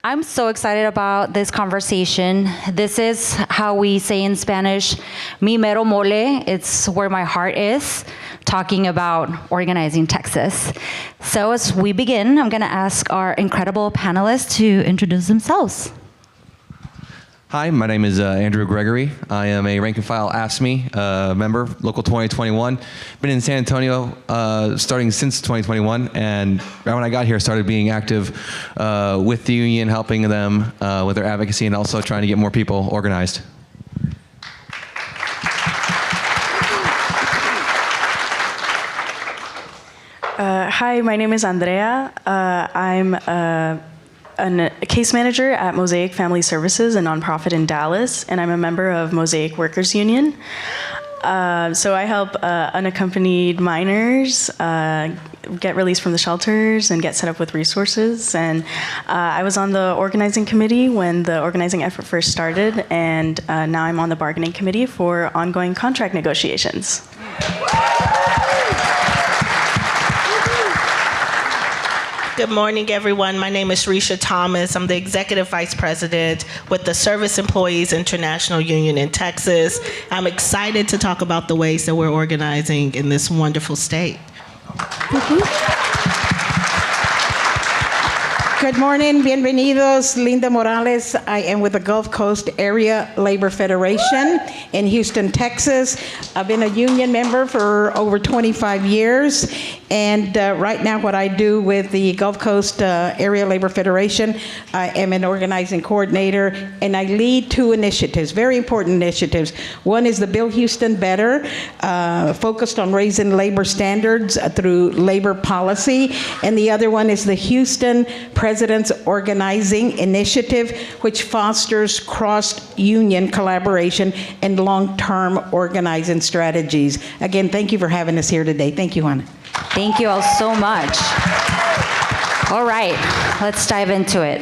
I'm so excited about this conversation. This is how we say in Spanish, mi mero mole. It's where my heart is, talking about organizing Texas. So as we begin, I'm going to ask our incredible panelists to introduce themselves. Hi, my name is Andrea Gregory. I am a rank and file AFSCME member, Local 2021. Been in San Antonio starting since 2021, and right when I got here, started being active with the union, helping them with their advocacy, and also trying to get more people organized. Hi, my name is Andrea. I'm a case manager at Mosaic Family Services, a nonprofit in Dallas, and I'm a member of Mosaic Workers Union. So I help unaccompanied minors get released from the shelters and get set up with resources. And I was on the organizing committee when the organizing effort first started, and now I'm on the bargaining committee for ongoing contract negotiations. Good morning, everyone. My name is Resha Thomas. I'm the Executive Vice President with the Service Employees International Union in Texas. I'm excited to talk about the ways that we're organizing in this wonderful state. Good morning, bienvenidos, Linda Morales. I am with the Gulf Coast Area Labor Federation in Houston, Texas. I've been a union member for over 25 years, and right now what I do with the Gulf Coast Area Labor Federation, I am an organizing coordinator, and I lead two initiatives, very important initiatives. One is the Build Houston Better, focused on raising labor standards through labor policy, and the other one is the Houston President's Organizing Initiative, which fosters cross-union collaboration and long-term organizing strategies. Again, thank you for having us here today. Thank you, Juana. Thank you all so much. All right, let's dive into it.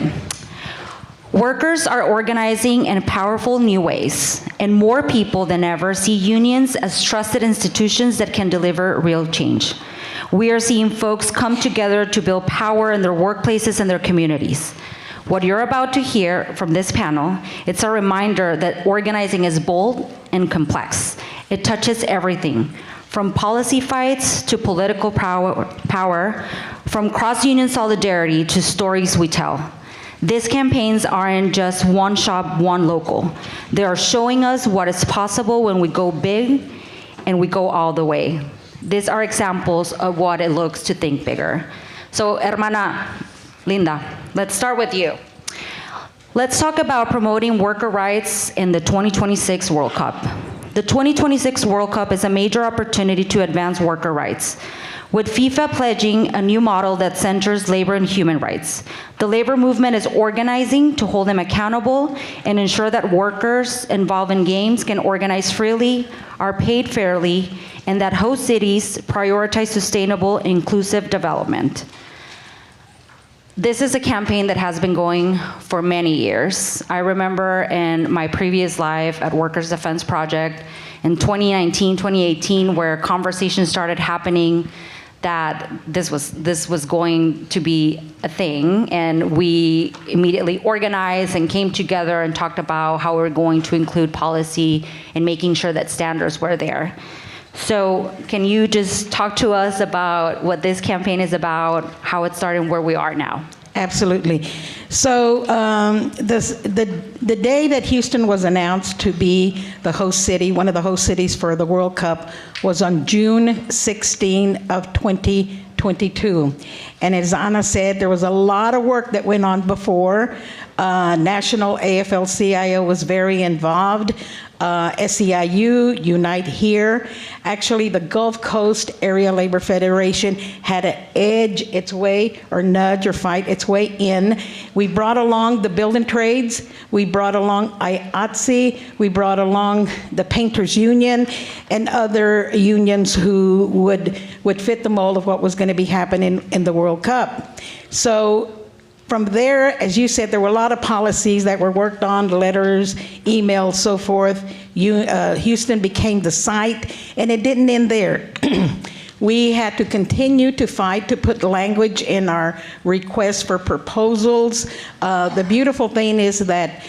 Workers are organizing in powerful new ways, and more people than ever see unions as trusted institutions that can deliver real change. We are seeing folks come together to build power in their workplaces and their communities. What you're about to hear from this panel, it's a reminder that organizing is bold and complex. It touches everything, from policy fights to political power, from cross-union solidarity to stories we tell. These campaigns aren't just one shop, one local. They are showing us what is possible when we go big and we go all the way. These are examples of what it looks to think bigger. So, hermana Linda, let's start with you. Let's talk about promoting worker rights in the 2026 World Cup. The 2026 World Cup is a major opportunity to advance worker rights, with FIFA pledging a new model that centers labor and human rights. The labor movement is organizing to hold them accountable and ensure that workers involved in games can organize freely, are paid fairly, and that host cities prioritize sustainable, inclusive development. This is a campaign that has been going for many years. I remember in my previous life at Workers' Defense Project in 2019, 2018, where conversations started happening that this was going to be a thing, and we immediately organized and came together and talked about how we're going to include policy and making sure that standards were there. So can you just talk to us about what this campaign is about, how it started, and where we are now? Absolutely. So the day that Houston was announced to be the host city, one of the host cities for the World Cup, was on June 16 of 2022. And as Ana said, there was a lot of work that went on before. National AFL-CIO was very involved. SEIU, Unite Here. Actually, the Gulf Coast Area Labor Federation had to edge its way, or nudge, or fight its way in. We brought along the building trades. We brought along IATSE. We brought along the Painters Union and other unions who would fit the mold of what was going to be happening in the World Cup. So from there, as you said, there were a lot of policies that were worked on, letters, emails, so forth. Houston became the site, and it didn't end there. We had to continue to fight to put language in our requests for proposals. The beautiful thing is that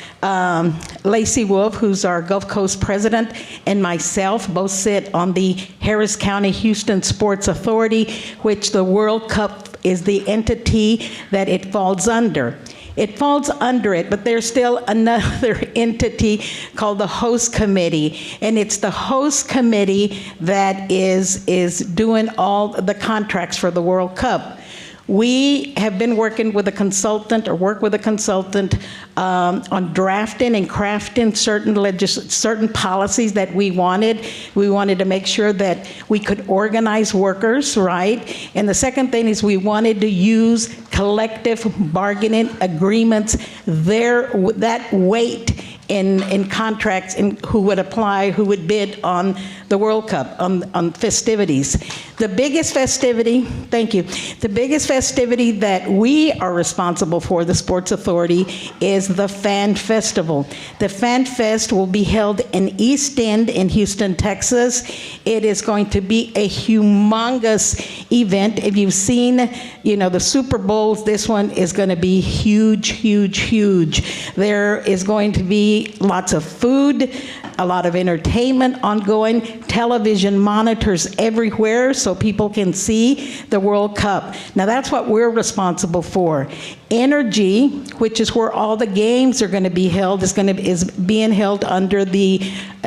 Lacey Wolf, who's our Gulf Coast president, and myself both sit on the Harris County Houston Sports Authority, which the World Cup is the entity that it falls under. It falls under it, but there's still another entity called the host committee, and it's the host committee that is doing all the contracts for the World Cup. We have been working with a consultant, or work with a consultant, on drafting and crafting certain policies that we wanted. We wanted to make sure that we could organize workers, right? And the second thing is we wanted to use collective bargaining agreements, that weight in contracts, and who would apply, who would bid on the World Cup, on festivities. The biggest festivity, thank you, the biggest festivity that we are responsible for, the Sports Authority, is the Fan Festival. The Fan Fest will be held in East End in Houston, Texas. It is going to be a humongous event. If you've seen, the Super Bowls, this one is going to be huge, huge, huge. There is going to be lots of food, a lot of entertainment ongoing, television monitors everywhere so people can see the World Cup. Now that's what we're responsible for. Energy, which is where all the games are going to be held, is being held under the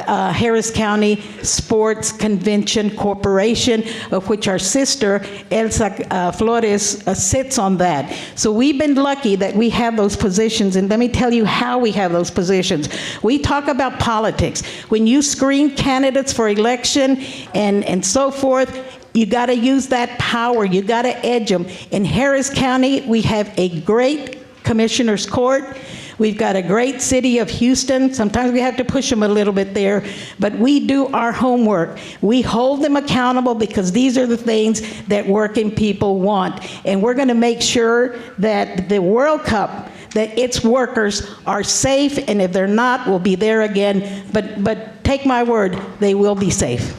Harris County Sports Convention Corporation, of which our sister Elsa Flores sits on that. So we've been lucky that we have those positions, and let me tell you how we have those positions. We talk about politics. When you screen candidates for election and so forth, you got to use that power. You got to edge them. In Harris County, we have a great commissioner's court. We've got a great city of Houston. Sometimes we have to push them a little bit there, but we do our homework. We hold them accountable because these are the things that working people want. And we're going to make sure that the World Cup, that its workers are safe, and if they're not, we'll be there again. But take my word, they will be safe.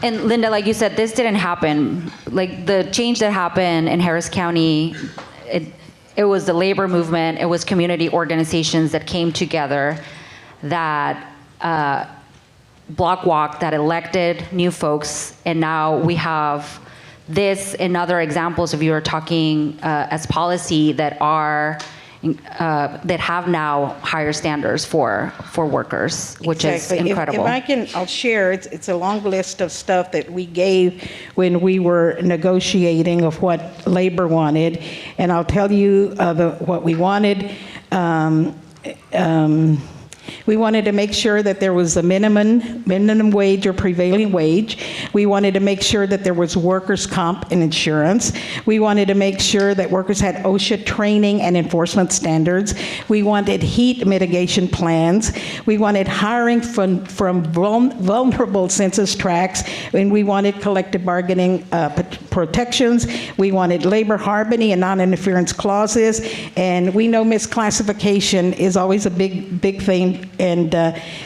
And Linda, like you said, this didn't happen. Like the change that happened in Harris County, it was the labor movement, it was community organizations that came together, that block walk, that elected new folks, and now we have this and other examples of you are talking as policy that are that have now higher standards for workers, which exactly. is incredible. If I can, I'll share. It's a long list of stuff that we gave when we were negotiating of what labor wanted, and I'll tell you what we wanted. We wanted to make sure that there was a minimum wage or prevailing wage. We wanted to make sure that there was workers' comp and insurance. We wanted to make sure that workers had OSHA training and enforcement standards. We wanted heat mitigation plans. We wanted hiring from vulnerable census tracts, and we wanted collective bargaining protections. We wanted labor harmony and non-interference clauses, and we know misclassification is always a big thing. And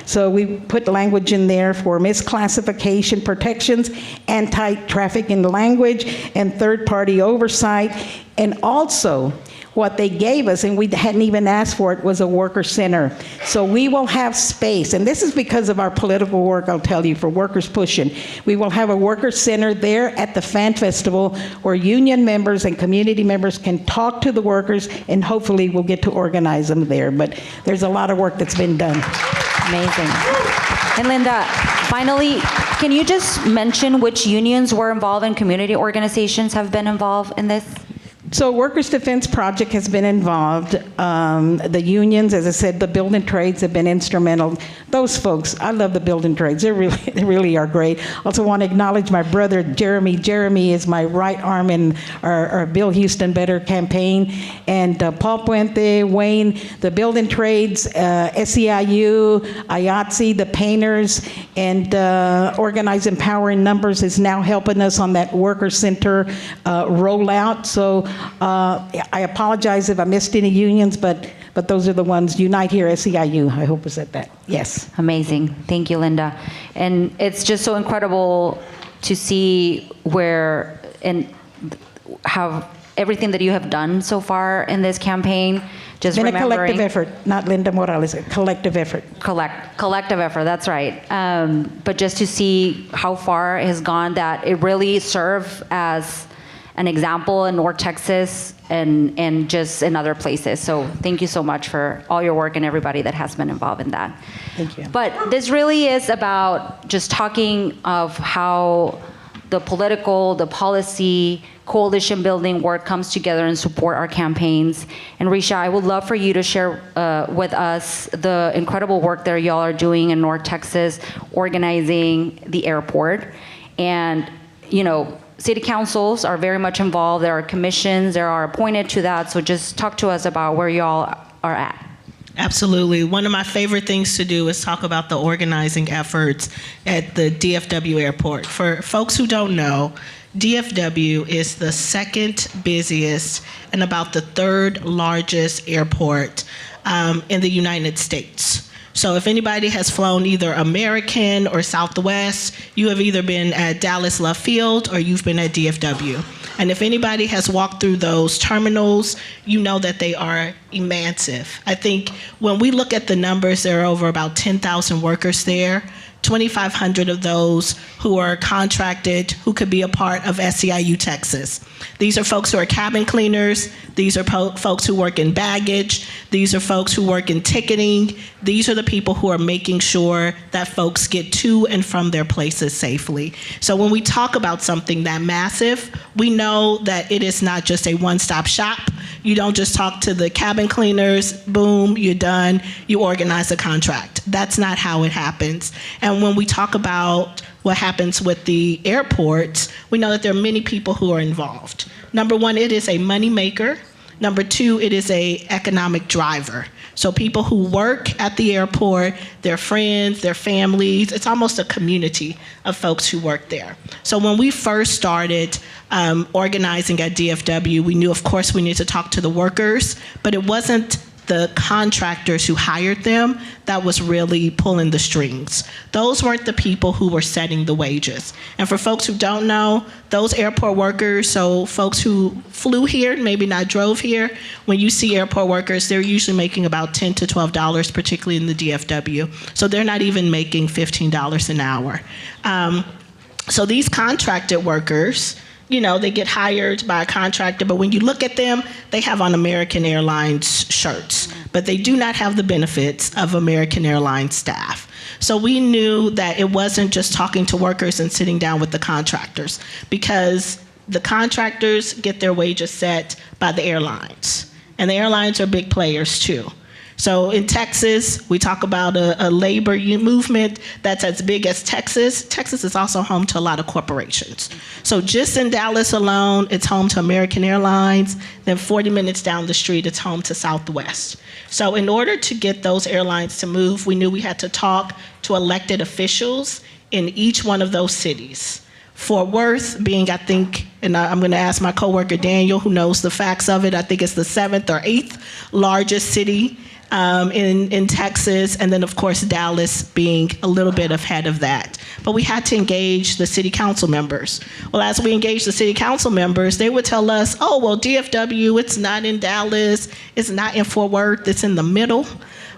so we put language in there for misclassification protections, anti-trafficking language, and third-party oversight. And also, what they gave us, and we hadn't even asked for it, was a worker center. So we will have space, and this is because of our political work, I'll tell you, for workers pushing. We will have a worker center there at the Fan Festival where union members and community members can talk to the workers, and hopefully we'll get to organize them there. But there's a lot of work that's been done. Amazing. And Linda, finally, can you just mention which unions were involved and community organizations have been involved in this? So Workers' Defense Project has been involved. The unions, as I said, the building trades have been instrumental. Those folks, I love the building trades. They really are great. Also want to acknowledge my brother, Jeremy. Jeremy is my right arm in our Build Houston Better campaign. And Paul Puente, Wayne, the building trades, SEIU, IATSE, the painters, and Organize Empowering Numbers is now helping us on that worker center rollout. So I apologize if I missed any unions, but but those are the ones, Unite Here, SEIU, I hope was at that. Yes. Amazing. Thank you, Linda. And it's just so incredible to see where and how everything that you have done so far in this campaign. Just Been a remembering collective effort, not Linda Morales, a collective effort. collective effort. That's right. But just to see how far it has gone, that it really served as an example in North Texas and just in other places. So thank you so much for all your work and everybody that has been involved in that. Thank you. But this really is about just talking of how the political, the policy, coalition building work comes together and support our campaigns. And Resha, I would love for you to share with us the incredible work that y'all are doing in North Texas, organizing the airport. And, you know, city councils are very much involved. There are commissions that are appointed to that. So just talk to us about where y'all are at. Absolutely. One of my favorite things to do is talk about the organizing efforts at the DFW airport. For folks who don't know, DFW is the second busiest and about the third largest airport in the United States. So if anybody has flown either American or Southwest, you have either been at Dallas Love Field or you've been at DFW. And if anybody has walked through those terminals, you know that they are immense. I think when we look at the numbers, there are over about 10,000 workers there. 2,500 of those who are contracted, who could be a part of SEIU Texas. These are folks who are cabin cleaners. These are folks who work in baggage. These are folks who work in ticketing. These are the people who are making sure that folks get to and from their places safely. So when we talk about something that massive, we know that it is not just a one-stop shop. You don't just talk to the cabin cleaners, boom, you're done, you organize a contract. That's not how it happens. And when we talk about what happens with the airports, we know that there are many people who are involved. Number one, it is a money maker. Number two, it is a economic driver. So people who work at the airport, their friends, their families, it's almost a community of folks who work there. So when we first started organizing at DFW, we knew, of course, we needed to talk to the workers, but it wasn't the contractors who hired them that was really pulling the strings. Those weren't the people who were setting the wages. And for folks who don't know, those airport workers, so folks who flew here, maybe not drove here, when you see airport workers, they're usually making about $10 to $12, particularly in the DFW. So they're not even making $15 an hour. So these contracted workers, you know, they get hired by a contractor, but when you look at them, they have on American Airlines shirts, but they do not have the benefits of American Airlines staff. So we knew that it wasn't just talking to workers and sitting down with the contractors, because the contractors get their wages set by the airlines, and the airlines are big players too. So in Texas, we talk about a labor movement that's as big as Texas. Texas is also home to a lot of corporations. So just in Dallas alone, it's home to American Airlines. Then 40 minutes down the street, it's home to Southwest. So in order to get those airlines to move, we knew we had to talk to elected officials in each one of those cities. Fort Worth being, I think, and I'm going to ask my coworker Daniel, who knows the facts of it, I think it's the 7th or 8th largest city in Texas, and then of course Dallas being a little bit ahead of that. But we had to engage the city council members. Well, as we engaged the city council members, they would tell us, oh, well, DFW, it's not in Dallas, it's not in Fort Worth, it's in the middle.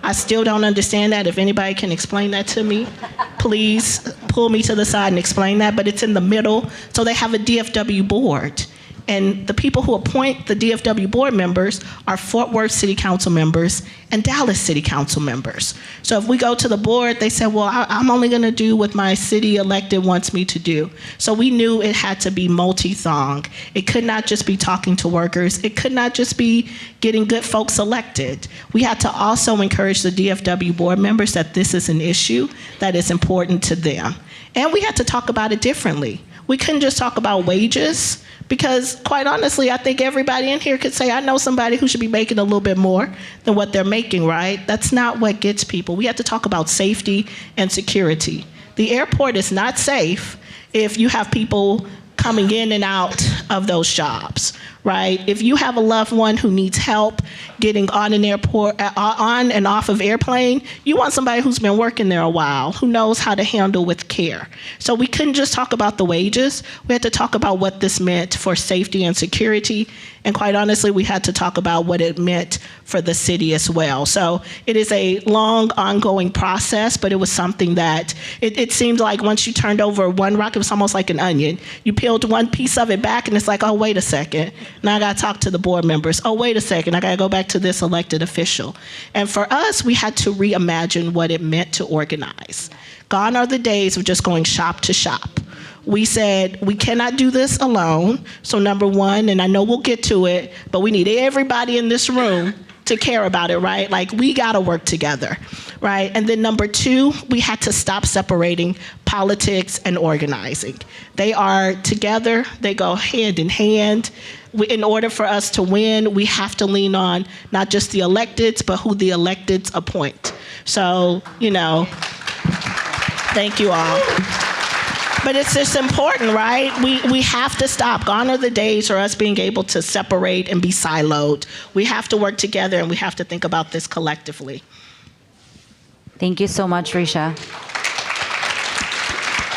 I still don't understand that. If anybody can explain that to me, please pull me to the side and explain that, but it's in the middle. So they have a DFW board. And the people who appoint the DFW board members are Fort Worth City Council members and Dallas City Council members. So if we go to the board, they said, well, I'm only going to do what my city elected wants me to do. So we knew it had to be multi-thonged. It could not just be talking to workers. It could not just be getting good folks elected. We had to also encourage the DFW board members that this is an issue that is important to them. And we had to talk about it differently. We couldn't just talk about wages, because quite honestly, I think everybody in here could say, I know somebody who should be making a little bit more than what they're making, right? That's not what gets people. We have to talk about safety and security. The airport is not safe if you have people coming in and out of those jobs, right? If you have a loved one who needs help getting on an airport, on and off of airplane, you want somebody who's been working there a while, who knows how to handle with care. So we couldn't just talk about the wages. We had to talk about what this meant for safety and security. And quite honestly, we had to talk about what it meant for the city as well. So it is a long, ongoing process, but it was something that it seemed like once you turned over one rock, it was almost like an onion. You peeled one piece of it back, and it's like, oh, wait a second. Now I got to talk to the board members. Oh, wait a second. I got to go back to this elected official. And for us, we had to reimagine what it meant to organize. Gone are the days of just going shop to shop. We said, we cannot do this alone. So number one, and I know we'll get to it, but we need everybody in this room to care about it, right? Like, we gotta work together, right? And then number two, we had to stop separating politics and organizing. They are together, they go hand in hand. In order for us to win, we have to lean on not just the electeds, but who the electeds appoint. So, thank you all. But it's just important, right? We have to stop. Gone are the days for us being able to separate and be siloed. We have to work together, and we have to think about this collectively. Thank you so much, Resha.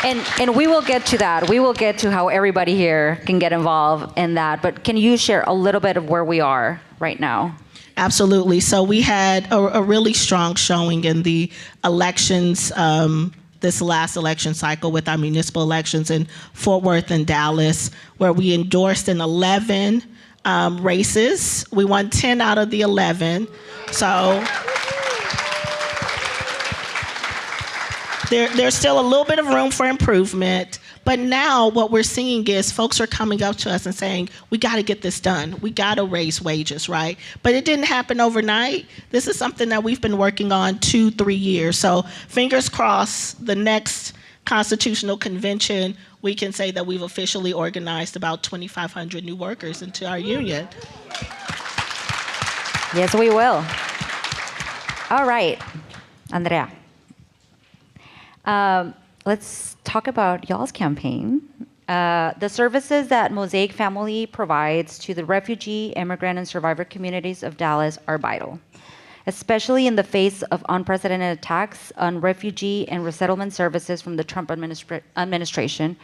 And we will get to that. We will get to how everybody here can get involved in that. But can you share a little bit of where we are right now? Absolutely. So we had a really strong showing in the elections, this last election cycle with our municipal elections in Fort Worth and Dallas, where we endorsed in 11 races. We won 10 out of the 11. So there's still a little bit of room for improvement. But now what we're seeing is folks are coming up to us and saying, we got to get this done. We got to raise wages, right? But it didn't happen overnight. This is something that we've been working on 2-3 years. So fingers crossed, the next constitutional convention, we can say that we've officially organized about 2,500 new workers into our union. Yes, we will. All right, Andrea. Let's talk about y'all's campaign. The services that Mosaic Family provides to the refugee, immigrant, and survivor communities of Dallas are vital, especially in the face of unprecedented attacks on refugee and resettlement services from the Trump administration.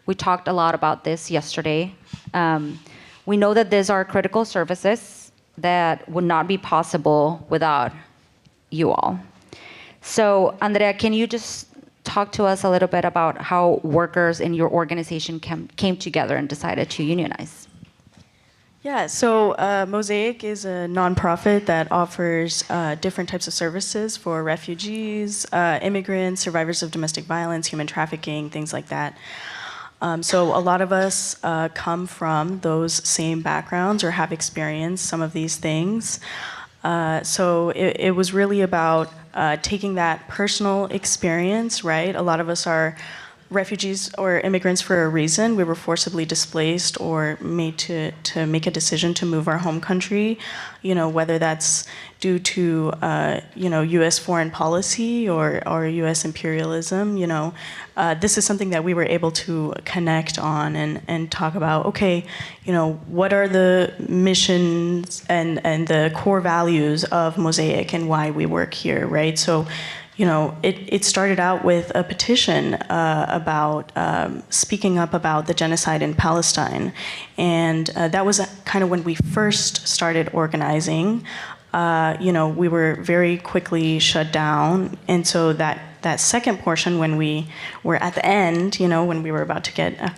We talked a lot about this yesterday. We know that these are critical services that would not be possible without you all. So, Andrea, can you just talk to us a little bit about how workers in your organization came together and decided to unionize? Yeah, so Mosaic is a nonprofit that offers different types of services for refugees, immigrants, survivors of domestic violence, human trafficking, things like that. So a lot of us come from those same backgrounds or have experienced some of these things. So it was really about taking that personal experience, right? A lot of us are refugees or immigrants for a reason. We were forcibly displaced or made to make a decision to move our home country, whether that's due to, U.S. foreign policy or U.S. imperialism, this is something that we were able to connect on and talk about, okay, what are the missions and the core values of Mosaic and why we work here, right? So, it started out with a petition about speaking up about the genocide in Palestine. And that was kind of when we first started organizing. We were very quickly shut down. And so that second portion, when we were at the end, when we were about to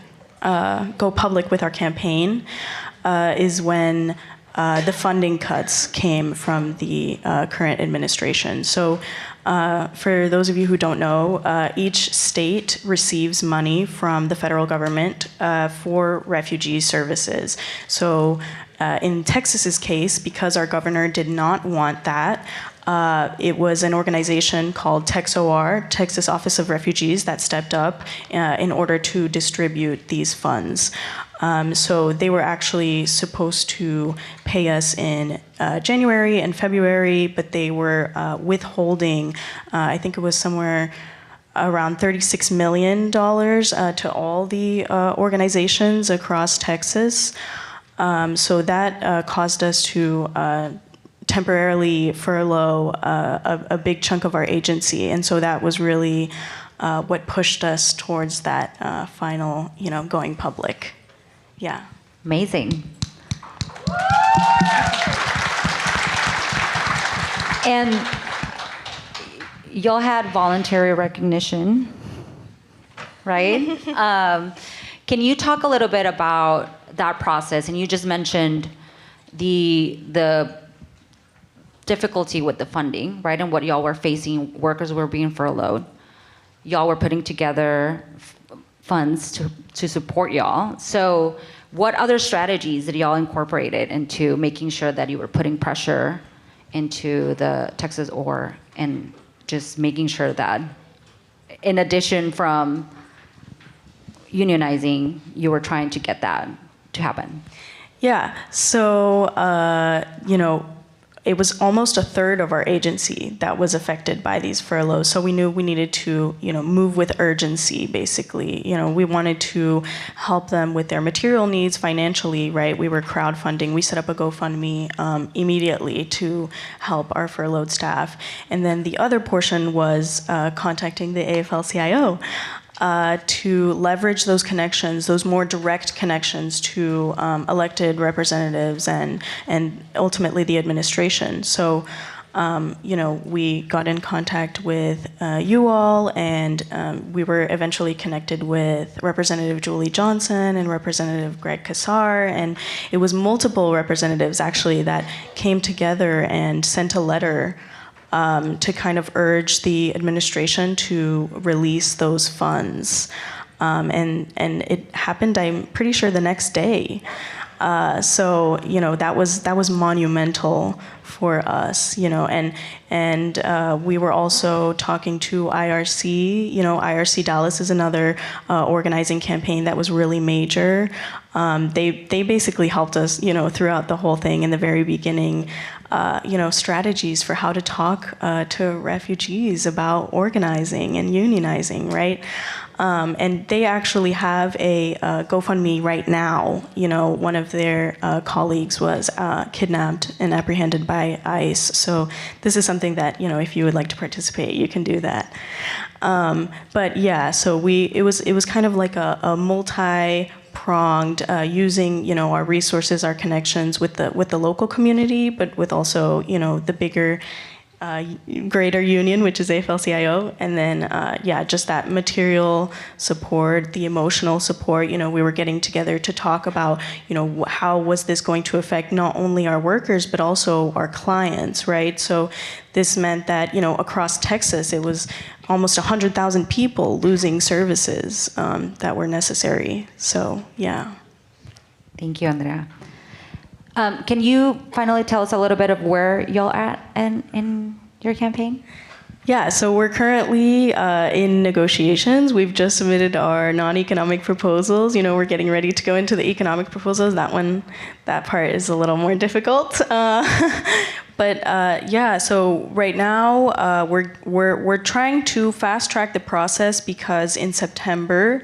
go public with our campaign, is when the funding cuts came from the current administration. So for those of you who don't know, each state receives money from the federal government for refugee services. So in Texas's case, because our governor did not want that, it was an organization called TexOR, Texas Office of Refugees, that stepped up in order to distribute these funds. So they were actually supposed to pay us in January and February, but they were withholding, I think it was somewhere around $36 million to all the organizations across Texas. So that caused us to temporarily furlough a big chunk of our agency, and so that was really what pushed us towards that final, going public. Yeah. Amazing. And y'all had voluntary recognition, right? Can you talk a little bit about that process? And you just mentioned the difficulty with the funding, right? And what y'all were facing, workers were being furloughed. Y'all were putting together funds to support y'all. So what other strategies did y'all incorporated into making sure that you were putting pressure into the Texas OR and just making sure that in addition from unionizing, you were trying to get that to happen? Yeah. So, it was almost a third of our agency that was affected by these furloughs. So we knew we needed to, move with urgency, basically. We wanted to help them with their material needs financially, right? We were crowdfunding. We set up a GoFundMe immediately to help our furloughed staff. And then the other portion was contacting the AFL-CIO. To leverage those connections, those more direct connections to elected representatives and ultimately the administration. So, we got in contact with you all, and we were eventually connected with Representative Julie Johnson and Representative Greg Kassar, and it was multiple representatives actually that came together and sent a letter to kind of urge the administration to release those funds. And it happened, I'm pretty sure, the next day. So, that was monumental for us, and we were also talking to IRC. IRC Dallas is another organizing campaign that was really major. They basically helped us, throughout the whole thing in the very beginning, strategies for how to talk to refugees about organizing and unionizing, right? And they actually have a GoFundMe right now. One of their colleagues was kidnapped and apprehended by ICE. So this is something that, if you would like to participate, you can do that. But yeah, so it was kind of like a multi-pronged, using our resources, our connections with the local community, but with also the bigger greater union, which is AFL-CIO, and then just that material support, the emotional support. We were getting together to talk about how was this going to affect not only our workers but also our clients, right? So this meant that across Texas it was almost 100,000 people losing services that were necessary. So yeah. Thank you, Andrea. Can you finally tell us a little bit of where y'all at in your campaign? Yeah, so we're currently in negotiations. We've just submitted our non-economic proposals. We're getting ready to go into the economic proposals. That part is a little more difficult. So right now we're trying to fast track the process because in September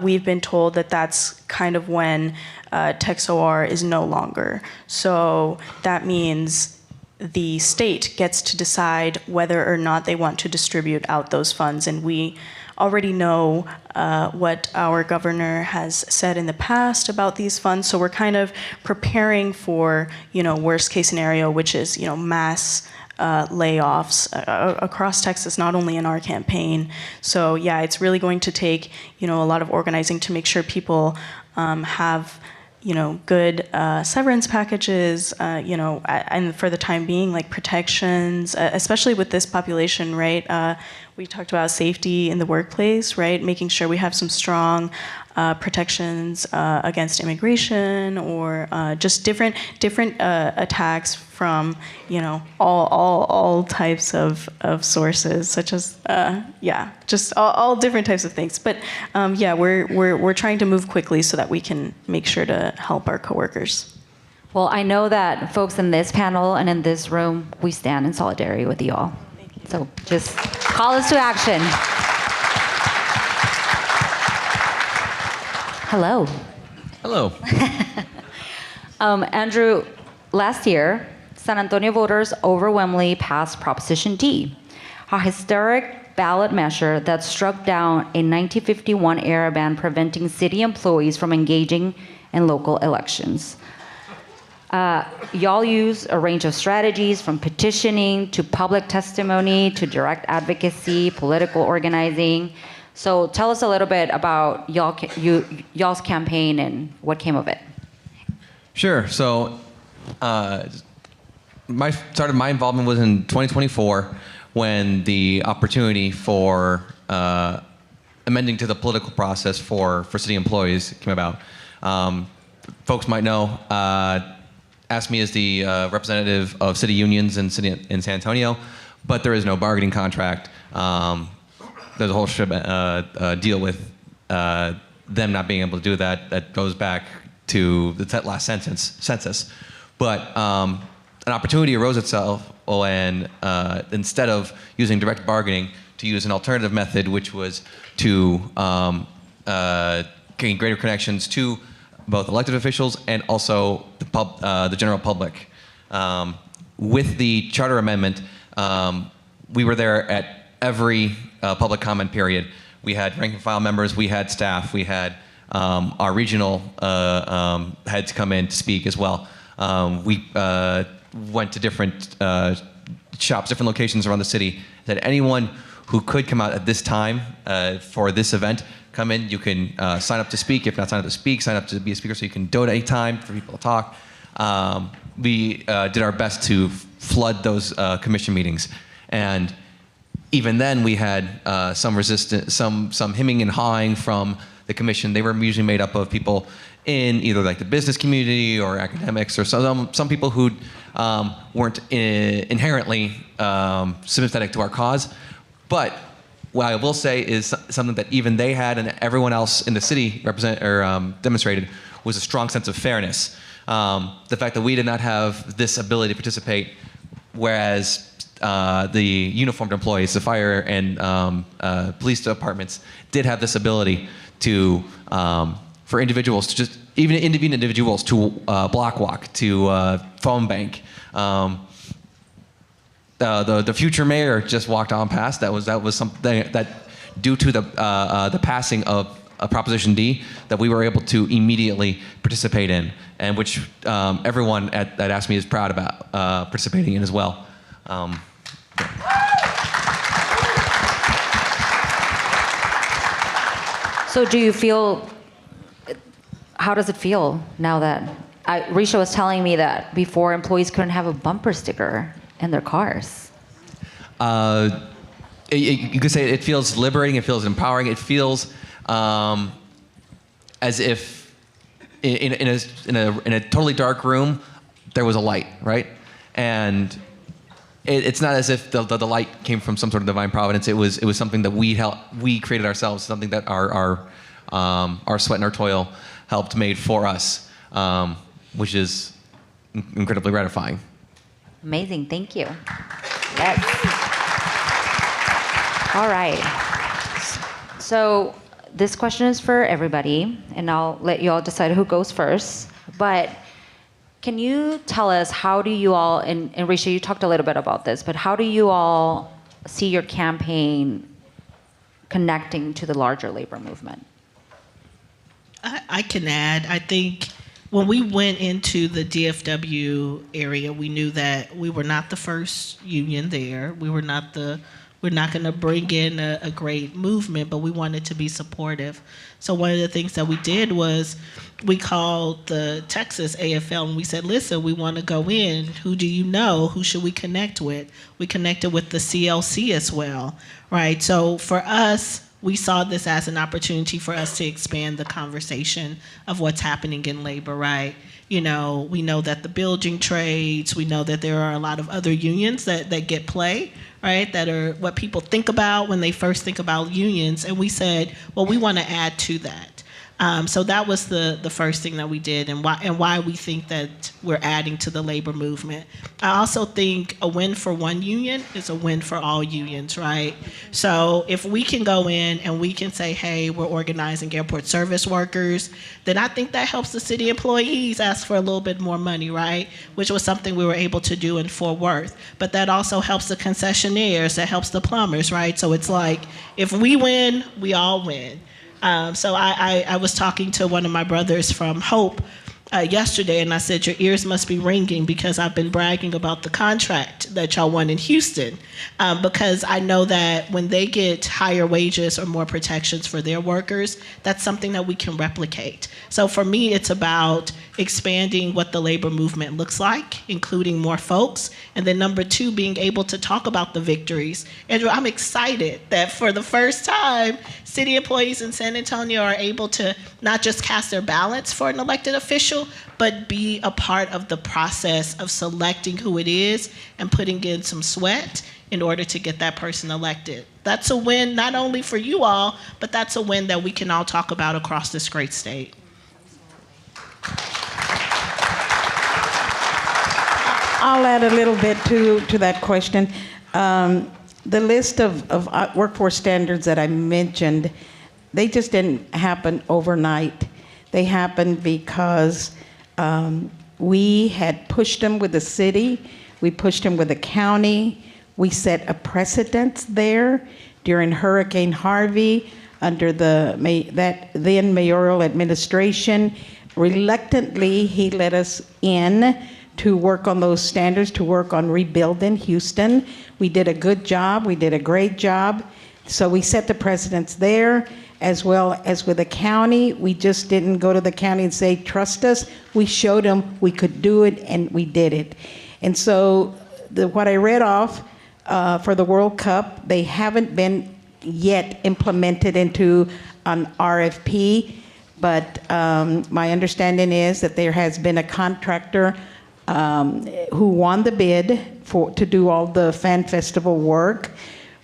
we've been told that that's kind of when TexOR is no longer. So that means the state gets to decide whether or not they want to distribute out those funds. And we already know what our governor has said in the past about these funds. So we're kind of preparing for, worst case scenario, which is, mass layoffs across Texas, not only in our campaign. So yeah, it's really going to take, a lot of organizing to make sure people have good severance packages, and for the time being, like protections, especially with this population, right? We talked about safety in the workplace, right? Making sure we have some strong protections against immigration or just different attacks from, all types of sources, such as, just all different types of things. But we're trying to move quickly so that we can make sure to help our coworkers. Well, I know that folks in this panel and in this room, we stand in solidarity with you all. Thank you. So just call us to action. Hello. Hello. Andrew, last year, San Antonio voters overwhelmingly passed Proposition D, a historic ballot measure that struck down a 1951 era ban preventing city employees from engaging in local elections. Y'all use a range of strategies from petitioning to public testimony to direct advocacy, political organizing. So tell us a little bit about y'all's campaign and what came of it. Sure. So, started my involvement was in 2024 when the opportunity for amending to the political process for city employees came about. Folks might know, AFSCME is the representative of city unions in San Antonio, but there is no bargaining contract. There's a whole deal with them not being able to do that. That goes back to the last census. But an opportunity arose itself when instead of using direct bargaining, to use an alternative method, which was to gain greater connections to both elected officials and also the general public. With the charter amendment, we were there at every public comment period. We had rank and file members, we had staff, we had our regional heads come in to speak as well. We went to different shops, different locations around the city, that anyone who could come out at this time for this event, come in. You can sign up to speak. If not sign up to speak, sign up to be a speaker so you can donate time for people to talk. We did our best to flood those commission meetings. And even then, we had some resistance, some hemming and hawing from the commission. They were usually made up of people in either like the business community or academics, or some people who weren't inherently sympathetic to our cause. But what I will say is something that even they had and everyone else in the city demonstrated was a strong sense of fairness. The fact that we did not have this ability to participate, whereas the uniformed employees, the fire and police departments, did have this ability to, for individuals to just, even individuals to block walk, to phone bank. The future mayor just walked on past. That was something that, due to the passing of Proposition D, that we were able to immediately participate in, and which everyone at AFSCME is proud about participating in as well. So do you feel, how does it feel now that, Resha was telling me that before employees couldn't have a bumper sticker in their cars? You could say it feels liberating, it feels empowering, it feels as if in a totally dark room, there was a light, right? And it's not as if the light came from some sort of divine providence. It was something that we created ourselves, something that our sweat and our toil helped made for us, which is incredibly gratifying. Amazing, thank you. Yes. All right. So this question is for everybody, and I'll let you all decide who goes first. But can you tell us, how do you all, and Resha, you talked a little bit about this, but how do you all see your campaign connecting to the larger labor movement? I can add, I think when we went into the DFW area, we knew that we were not the first union there. We're not going to bring in a great movement, but we wanted to be supportive. So one of the things that we did was we called the Texas AFL and we said, listen, we want to go in. Who do you know? Who should we connect with? We connected with the CLC as well, right? So for us, we saw this as an opportunity for us to expand the conversation of what's happening in labor, right? You know, we know that the building trades, we know that there are a lot of other unions that get play, right? That are what people think about when they first think about unions. And we said, well, we want to add to that. So that was the first thing that we did, and why we think that we're adding to the labor movement. I also think a win for one union is a win for all unions, right? So if we can go in and we can say, hey, we're organizing airport service workers, then I think that helps the city employees ask for a little bit more money, right? Which was something we were able to do in Fort Worth. But that also helps the concessionaires, that helps the plumbers, right? So it's like, if we win, we all win. So I was talking to one of my brothers from Hope yesterday, and I said, your ears must be ringing because I've been bragging about the contract that y'all won in Houston, because I know that when they get higher wages or more protections for their workers, that's something that we can replicate. So for me, it's about expanding what the labor movement looks like, including more folks, and then number two, being able to talk about the victories. Andrew, I'm excited that for the first time, city employees in San Antonio are able to not just cast their ballots for an elected official, but be a part of the process of selecting who it is and putting in some sweat in order to get that person elected. That's a win not only for you all, but that's a win that we can all talk about across this great state. I'll add a little bit to that question. The list of workforce standards that I mentioned, they just didn't happen overnight. They happened because we had pushed them with the city, we pushed them with the county, we set a precedent there during Hurricane Harvey under that then mayoral administration. Reluctantly, he let us in to work on those standards, to work on rebuilding Houston. We did a good job, we did a great job. So we set the precedents there, as well as with the county. We just didn't go to the county and say, trust us. We showed them we could do it, and we did it. And so what I read off for the World Cup, they haven't been yet implemented into an RFP, but my understanding is that there has been a contractor who won the bid to do all the fan festival work.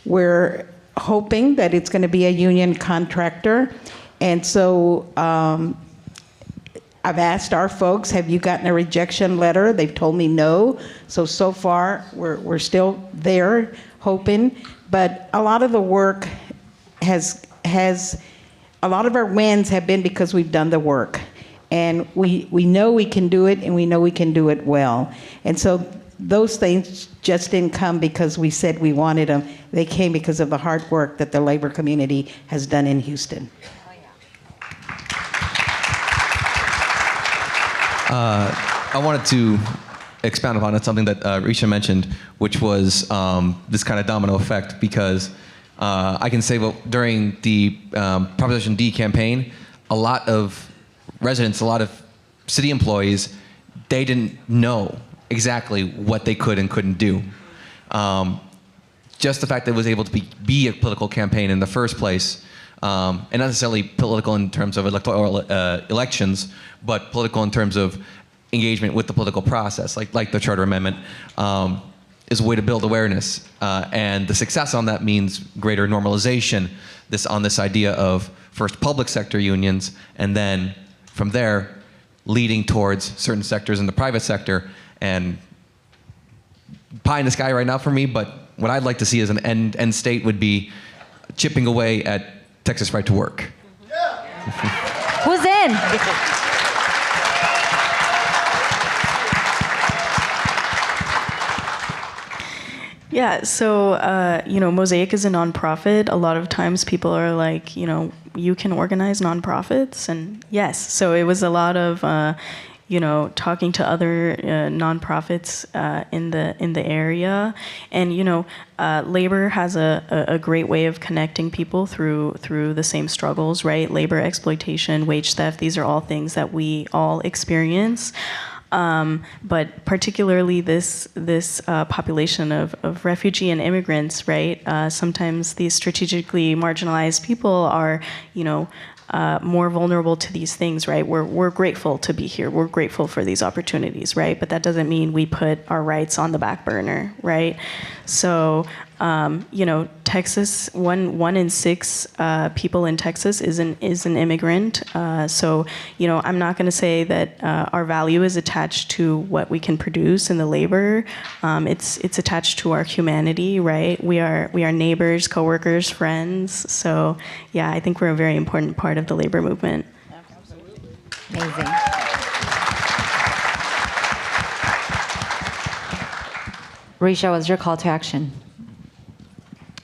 We're hoping that it's going to be a union contractor. And so I've asked our folks, have you gotten a rejection letter? They've told me no. So far, we're still there hoping. But a lot of the work a lot of our wins have been because we've done the work. And we know we can do it, and we know we can do it well. And so those things just didn't come because we said we wanted them. They came because of the hard work that the labor community has done in Houston. I wanted to expound upon something that Resha mentioned, which was this kind of domino effect, because I can say, well, during the Proposition D campaign, a lot of residents, a lot of city employees, they didn't know exactly what they could and couldn't do. Just the fact that it was able to be a political campaign in the first place, and not necessarily political in terms of electoral elections, but political in terms of engagement with the political process, like the Charter Amendment, is a way to build awareness. And the success on that means greater normalization on this idea of first public sector unions, and then from there, leading towards certain sectors in the private sector. And pie in the sky right now for me, but what I'd like to see as an end state would be chipping away at Texas right to work. Who's in? Yeah, so, Mosaic is a nonprofit. A lot of times people are like, you can organize nonprofits, and yes, so it was a lot of, talking to other nonprofits in the area, and labor has a great way of connecting people through the same struggles, right? Labor exploitation, wage theft; these are all things that we all experience. But particularly this population of refugee and immigrants, right? Sometimes these strategically marginalized people are, more vulnerable to these things, right? We're grateful to be here. We're grateful for these opportunities, right? But that doesn't mean we put our rights on the back burner, right? So Texas, one in six people in Texas is an immigrant. So, I'm not going to say that our value is attached to what we can produce in the labor. It's attached to our humanity, right? We are neighbors, coworkers, friends. So, yeah, I think we're a very important part of the labor movement. Amazing. Resha, what's your call to action?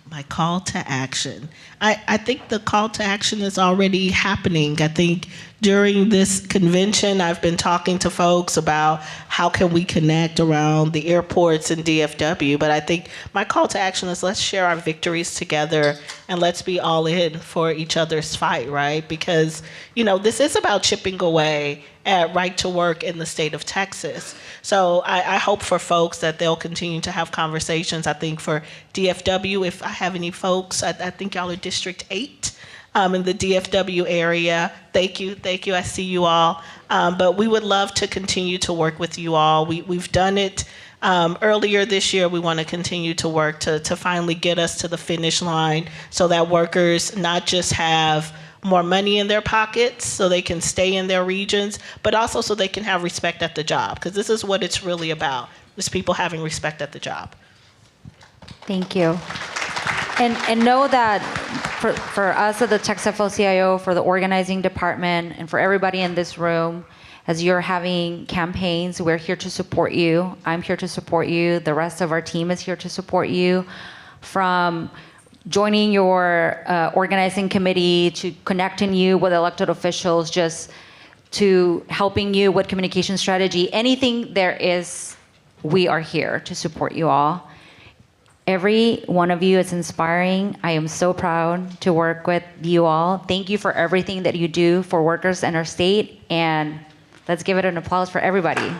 My call to action. I think the call to action is already happening. I think during this convention, I've been talking to folks about how can we connect around the airports and DFW. But I think my call to action is let's share our victories together and let's be all in for each other's fight, right? Because, this is about chipping away at right to work in the state of Texas. So I hope for folks that they'll continue to have conversations. I think for DFW, if I have any folks, I think y'all are District 8 in the DFW area. Thank you, I see you all. But we would love to continue to work with you all. We've done it earlier this year. We want to continue to work to finally get us to the finish line so that workers not just have more money in their pockets so they can stay in their regions, but also so they can have respect at the job, because this is what it's really about, is people having respect at the job. Thank you. And know that for us at the Texas AFL-CIO, for the organizing department, and for everybody in this room, as you're having campaigns, we're here to support you. I'm here to support you. The rest of our team is here to support you. From joining your organizing committee, to connecting you with elected officials, just to helping you with communication strategy, anything there is, we are here to support you all. Every one of you is inspiring. I am so proud to work with you all. Thank you for everything that you do for workers in our state, and let's give it an applause for everybody.